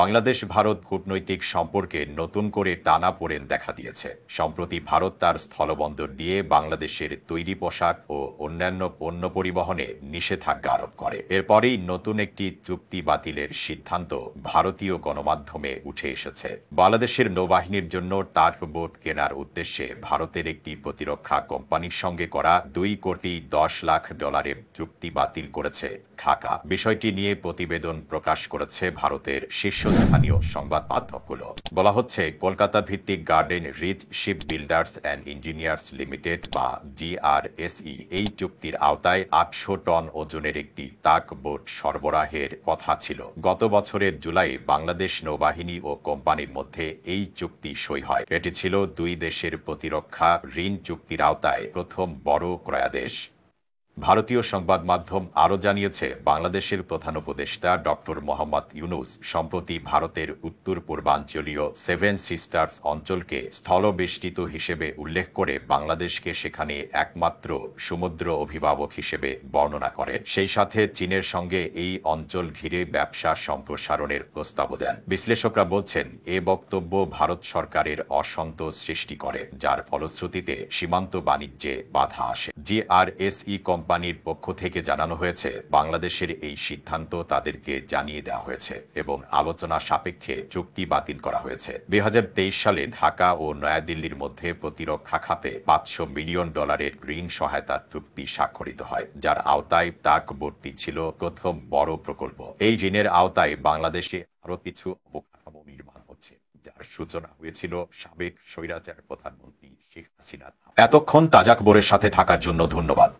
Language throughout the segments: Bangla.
বাংলাদেশ ভারত কূটনৈতিক সম্পর্কে নতুন করে টানাপোড়েন দেখা দিয়েছে। সম্প্রতি ভারত তার স্থলবন্দর দিয়ে বাংলাদেশের তৈরি পোশাক ও অন্যান্য পণ্য পরিবহনে নিষেধাজ্ঞা আরোপ করে। এরপরেই নতুন একটি চুক্তি বাতিলের সিদ্ধান্ত ভারতীয় গণমাধ্যমে উঠে এসেছে। বাংলাদেশের নৌবাহিনীর জন্য টার্ক বোট কেনার উদ্দেশ্যে ভারতের একটি প্রতিরক্ষা কোম্পানির সঙ্গে করা $2 কোটি 10 লাখ চুক্তি বাতিল করেছে ঢাকা। বিষয়টি নিয়ে প্রতিবেদন প্রকাশ করেছে ভারতের শীর্ষস্থানীয় সংবাদ মাধ্যমগুলো। বলা হচ্ছে, কলকাতা ভিত্তিক Garden Reach Shipbuilders and Engineers Limited বা GRSE এই চুক্তির আওতায় 800 টন ওজনের একটি টাগ বোট সরবরাহের কথা ছিল। গত বছরের জুলাই বাংলাদেশ নৌবাহিনী ও কোম্পানির মধ্যে এই চুক্তি সই হয়। এটি ছিল দুই দেশের প্রতিরক্ষা ঋণ চুক্তির আওতায় প্রথম বড় ক্রয়াদেশ। ভারতীয় সংবাদ মাধ্যম আরও জানিয়েছে, বাংলাদেশের প্রধান উপদেষ্টা ডক্টর মোহাম্মদ ইউনুস সম্প্রতি ভারতের উত্তর পূর্বাঞ্চলীয় সেভেন সিস্টার্স অঞ্চলকে স্থলবেষ্টিত হিসেবে উল্লেখ করে বাংলাদেশকে সেখানে একমাত্র সমুদ্র অভিভাবক হিসেবে বর্ণনা করে। সেই সাথে চীনের সঙ্গে এই অঞ্চল ঘিরে ব্যবসা সম্প্রসারণের প্রস্তাবও দেন। বিশ্লেষকরা বলছেন, এ বক্তব্য ভারত সরকারের অসন্তোষ সৃষ্টি করে, যার ফলশ্রুতিতে সীমান্ত বাণিজ্যে বাধা আসে। GRSE কোম্পানির পক্ষ থেকে জানানো হয়েছে, বাংলাদেশের এই সিদ্ধান্ত তাদেরকে জানিয়ে দেওয়া হয়েছে এবং আলোচনা সাপেক্ষে চুক্তি বাতিল করা হয়েছে। 2023 সালে ঢাকা ও নয়াদিল্লির মধ্যে প্রতিরক্ষা খাতে $500 মিলিয়ন ঋণ সহায়তা চুক্তি স্বাক্ষরিত হয়, যার আওতায় টাগ বোটটি ছিল প্রথম বড় প্রকল্প। এই ঋণের আওতায় বাংলাদেশে আরও কিছু অবকাঠামো নির্মাণ হচ্ছে, যার সূচনা হয়েছিল সাবেক স্বৈরাচার প্রধানমন্ত্রী শেখ হাসিনার। এতক্ষণ তাজাক বোরের সাথে থাকার জন্য ধন্যবাদ।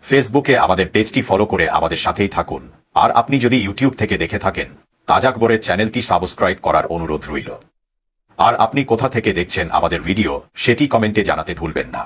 ফেসবুকে আমাদের পেজটি ফলো করে আমাদের সাথেই থাকুন। আর আপনি যদি ইউটিউব থেকে দেখে থাকেন, তাজাক বোরের চ্যানেলটি সাবস্ক্রাইব করার অনুরোধ রইল। আর আপনি কোথা থেকে দেখছেন আমাদের ভিডিও, সেটি কমেন্টে জানাতে ভুলবেন না।